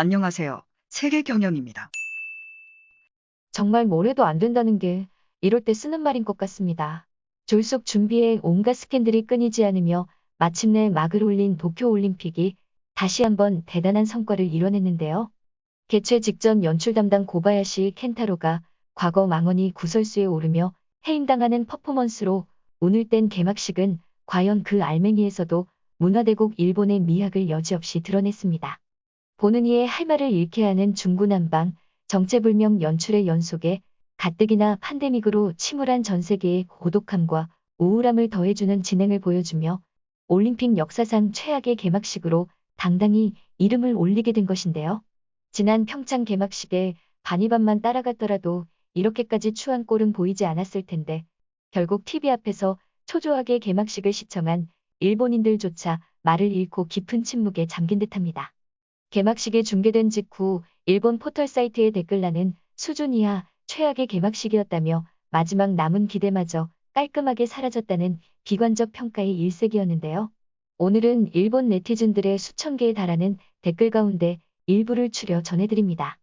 안녕하세요. 세계경영입니다. 정말 뭘 해도 안 된다는 게 이럴 때 쓰는 말인 것 같습니다. 졸속 준비에 온갖 스캔들이 끊이지 않으며 마침내 막을 올린 도쿄올림픽이 다시 한번 대단한 성과를 이뤄냈는데요. 개최 직전 연출 담당 고바야시 켄타로가 과거 망언이 구설수에 오르며 해임당하는 퍼포먼스로 오늘 뗀 개막식은 과연 그 알맹이에서도 문화대국 일본의 미학을 여지없이 드러냈습니다. 보는 이의 할 말을 잃게 하는 중구난방, 정체불명 연출의 연속에 가뜩이나 팬데믹으로 침울한 전 세계의 고독함과 우울함을 더해주는 진행을 보여주며 올림픽 역사상 최악의 개막식으로 당당히 이름을 올리게 된 것인데요. 지난 평창 개막식에 반이반만 따라갔더라도 이렇게까지 추한 꼴은 보이지 않았을 텐데 결국 TV 앞에서 초조하게 개막식을 시청한 일본인들조차 말을 잃고 깊은 침묵에 잠긴 듯합니다. 개막식이 중계된 직후 일본 포털 사이트의 댓글란은 수준 이하 최악의 개막식이었다며 마지막 남은 기대마저 깔끔하게 사라졌다는 비관적 평가의 일색이었는데요. 오늘은 일본 네티즌들의 수천 개에 달하는 댓글 가운데 일부를 추려 전해드립니다.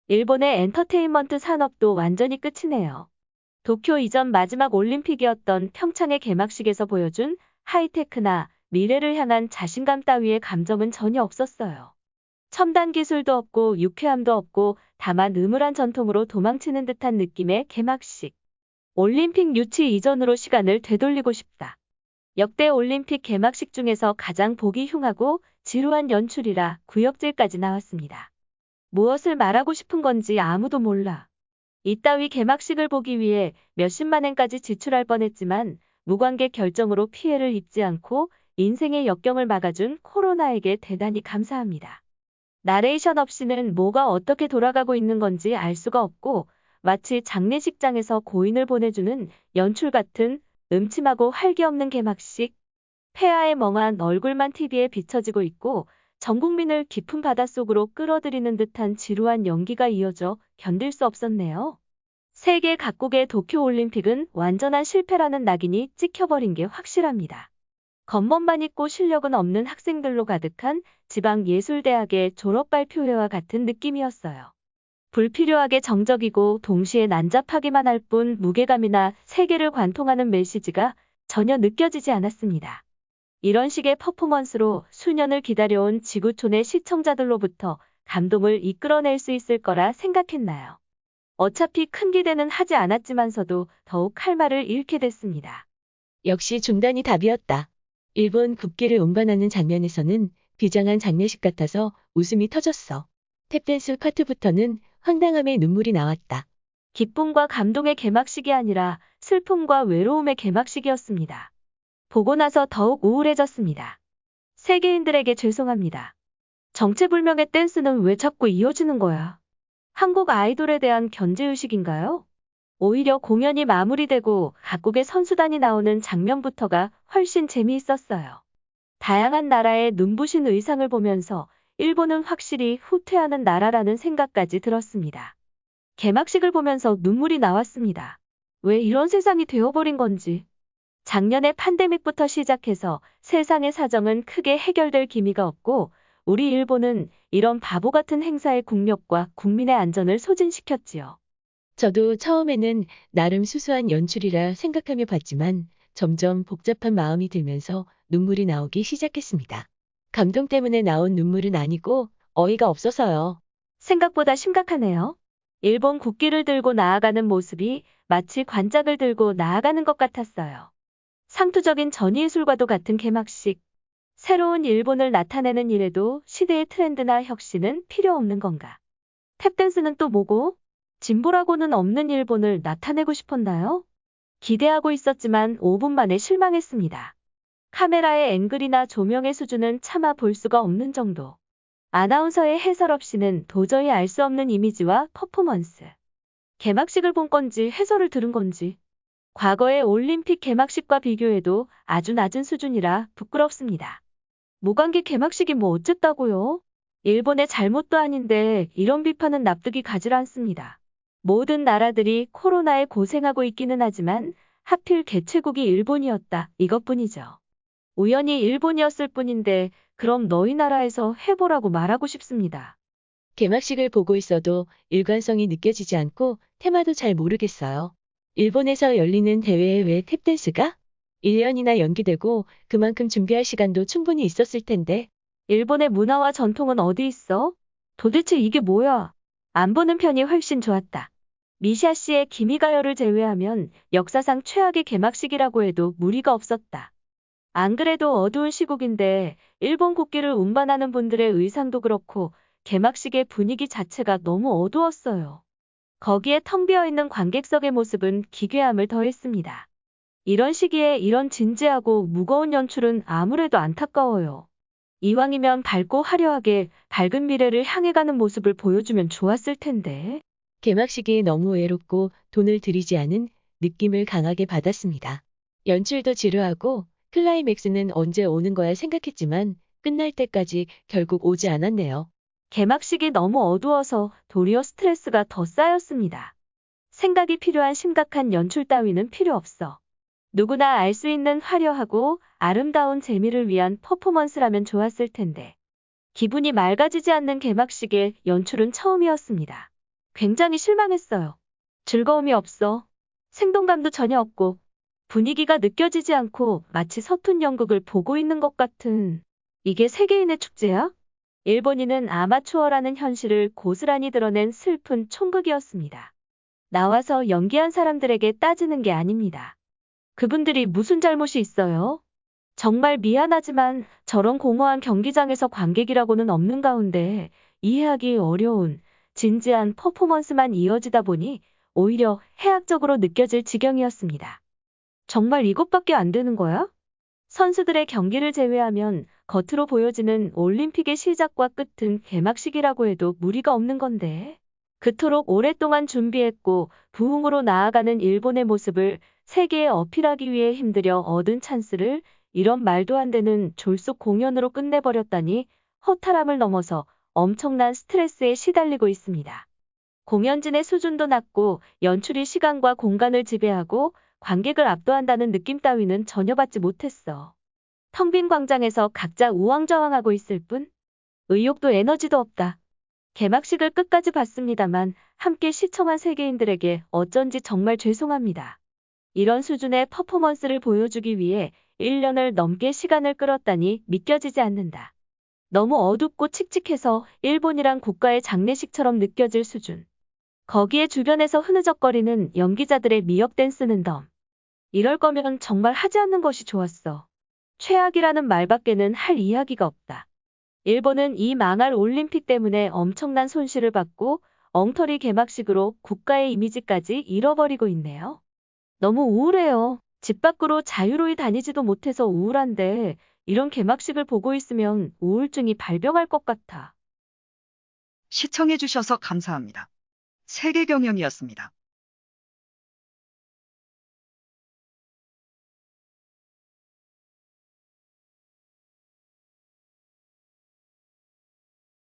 일본의 엔터테인먼트 산업도 완전히 끝이네요. 도쿄 이전 마지막 올림픽이었던 평창의 개막식에서 보여준 하이테크나 미래를 향한 자신감 따위의 감정은 전혀 없었어요. 첨단 기술도 없고 유쾌함도 없고 다만 음울한 전통으로 도망치는 듯한 느낌의 개막식. 올림픽 유치 이전으로 시간을 되돌리고 싶다. 역대 올림픽 개막식 중에서 가장 보기 흉하고 지루한 연출이라 구역질까지 나왔습니다. 무엇을 말하고 싶은 건지 아무도 몰라. 이따위 개막식을 보기 위해 몇십만 엔까지 지출할 뻔했지만 무관객 결정으로 피해를 입지 않고 인생의 역경을 막아준 코로나에게 대단히 감사합니다. 나레이션 없이는 뭐가 어떻게 돌아가고 있는 건지 알 수가 없고 마치 장례식장에서 고인을 보내주는 연출 같은 음침하고 활기 없는 개막식. 폐하의 멍한 얼굴만 TV에 비춰지고 있고 전 국민을 깊은 바닷속으로 끌어들이는 듯한 지루한 연기가 이어져 견딜 수 없었네요. 세계 각국의 도쿄올림픽은 완전한 실패라는 낙인이 찍혀버린 게 확실합니다. 겉멋만 있고 실력은 없는 학생들로 가득한 지방예술대학의 졸업발표회와 같은 느낌이었어요. 불필요하게 정적이고 동시에 난잡하기만 할 뿐 무게감이나 세계를 관통하는 메시지가 전혀 느껴지지 않았습니다. 이런 식의 퍼포먼스로 수년을 기다려온 지구촌의 시청자들로부터 감동을 이끌어낼 수 있을 거라 생각했나요? 어차피 큰 기대는 하지 않았지만서도 더욱 할 말을 잃게 됐습니다. 역시 중단이 답이었다. 일본 국기를 운반하는 장면에서는 비장한 장례식 같아서 웃음이 터졌어. 탭댄스 파트부터는 황당함에 눈물이 나왔다. 기쁨과 감동의 개막식이 아니라 슬픔과 외로움의 개막식이었습니다. 보고 나서 더욱 우울해졌습니다. 세계인들에게 죄송합니다. 정체불명의 댄스는 왜 자꾸 이어지는 거야? 한국 아이돌에 대한 견제의식인가요? 오히려 공연이 마무리되고 각국의 선수단이 나오는 장면부터가 훨씬 재미있었어요. 다양한 나라의 눈부신 의상을 보면서 일본은 확실히 후퇴하는 나라라는 생각까지 들었습니다. 개막식을 보면서 눈물이 나왔습니다. 왜 이런 세상이 되어버린 건지. 작년에 팬데믹부터 시작해서 세상의 사정은 크게 해결될 기미가 없고 우리 일본은 이런 바보 같은 행사의 국력과 국민의 안전을 소진시켰지요. 저도 처음에는 나름 수수한 연출이라 생각하며 봤지만 점점 복잡한 마음이 들면서 눈물이 나오기 시작했습니다. 감동 때문에 나온 눈물은 아니고 어이가 없어서요. 생각보다 심각하네요. 일본 국기를 들고 나아가는 모습이 마치 관짝을 들고 나아가는 것 같았어요. 상투적인 전이예술과도 같은 개막식. 새로운 일본을 나타내는 일에도 시대의 트렌드나 혁신은 필요 없는 건가? 탭댄스는 또 뭐고? 진보라고는 없는 일본을 나타내고 싶었나요? 기대하고 있었지만 5분 만에 실망했습니다. 카메라의 앵글이나 조명의 수준은 차마 볼 수가 없는 정도. 아나운서의 해설 없이는 도저히 알 수 없는 이미지와 퍼포먼스. 개막식을 본 건지 해설을 들은 건지. 과거의 올림픽 개막식과 비교해도 아주 낮은 수준이라 부끄럽습니다. 무관객 개막식이 뭐 어쨌다고요? 일본의 잘못도 아닌데 이런 비판은 납득이 가질 않습니다. 모든 나라들이 코로나에 고생하고 있기는 하지만 하필 개최국이 일본이었다 이것뿐이죠. 우연히 일본이었을 뿐인데 그럼 너희 나라에서 해보라고 말하고 싶습니다. 개막식을 보고 있어도 일관성이 느껴지지 않고 테마도 잘 모르겠어요. 일본에서 열리는 대회에 왜 탭댄스가? 1년이나 연기되고 그만큼 준비할 시간도 충분히 있었을 텐데. 일본의 문화와 전통은 어디 있어? 도대체 이게 뭐야? 안 보는 편이 훨씬 좋았다. 미샤 씨의 기미가요를 제외하면 역사상 최악의 개막식이라고 해도 무리가 없었다. 안 그래도 어두운 시국인데 일본 국기를 운반하는 분들의 의상도 그렇고 개막식의 분위기 자체가 너무 어두웠어요. 거기에 텅 비어 있는 관객석의 모습은 기괴함을 더했습니다. 이런 시기에 이런 진지하고 무거운 연출은 아무래도 안타까워요. 이왕이면 밝고 화려하게 밝은 미래를 향해 가는 모습을 보여주면 좋았을 텐데. 개막식이 너무 외롭고 돈을 들이지 않은 느낌을 강하게 받았습니다. 연출도 지루하고 클라이맥스는 언제 오는 거야 생각했지만 끝날 때까지 결국 오지 않았네요. 개막식이 너무 어두워서 도리어 스트레스가 더 쌓였습니다. 생각이 필요한 심각한 연출 따위는 필요 없어. 누구나 알 수 있는 화려하고 아름다운 재미를 위한 퍼포먼스라면 좋았을 텐데. 기분이 맑아지지 않는 개막식의 연출은 처음이었습니다. 굉장히 실망했어요. 즐거움이 없어. 생동감도 전혀 없고 분위기가 느껴지지 않고 마치 서툰 연극을 보고 있는 것 같은. 이게 세계인의 축제야? 일본인은 아마추어라는 현실을 고스란히 드러낸 슬픈 총극이었습니다. 나와서 연기한 사람들에게 따지는 게 아닙니다. 그분들이 무슨 잘못이 있어요? 정말 미안하지만 저런 공허한 경기장에서 관객이라고는 없는 가운데 이해하기 어려운 진지한 퍼포먼스만 이어지다 보니 오히려 해악적으로 느껴질 지경이었습니다. 정말 이것밖에 안 되는 거야? 선수들의 경기를 제외하면 겉으로 보여지는 올림픽의 시작과 끝은 개막식이라고 해도 무리가 없는 건데. 그토록 오랫동안 준비했고 부흥으로 나아가는 일본의 모습을 세계에 어필하기 위해 힘들여 얻은 찬스를 이런 말도 안 되는 졸속 공연으로 끝내버렸다니 허탈함을 넘어서 엄청난 스트레스에 시달리고 있습니다. 공연진의 수준도 낮고 연출이 시간과 공간을 지배하고 관객을 압도한다는 느낌 따위는 전혀 받지 못했어. 텅 빈 광장에서 각자 우왕좌왕하고 있을 뿐 의욕도 에너지도 없다. 개막식을 끝까지 봤습니다만 함께 시청한 세계인들에게 어쩐지 정말 죄송합니다. 이런 수준의 퍼포먼스를 보여주기 위해 1년을 넘게 시간을 끌었다니 믿겨지지 않는다. 너무 어둡고 칙칙해서 일본이란 국가의 장례식처럼 느껴질 수준. 거기에 주변에서 흐느적거리는 연기자들의 미역 댄스는 덤. 이럴 거면 정말 하지 않는 것이 좋았어. 최악이라는 말밖에는 할 이야기가 없다. 일본은 이 망할 올림픽 때문에 엄청난 손실을 받고 엉터리 개막식으로 국가의 이미지까지 잃어버리고 있네요. 너무 우울해요. 집 밖으로 자유로이 다니지도 못해서 우울한데 이런 개막식을 보고 있으면 우울증이 발병할 것 같아. 시청해주셔서 감사합니다. 세계경영이었습니다.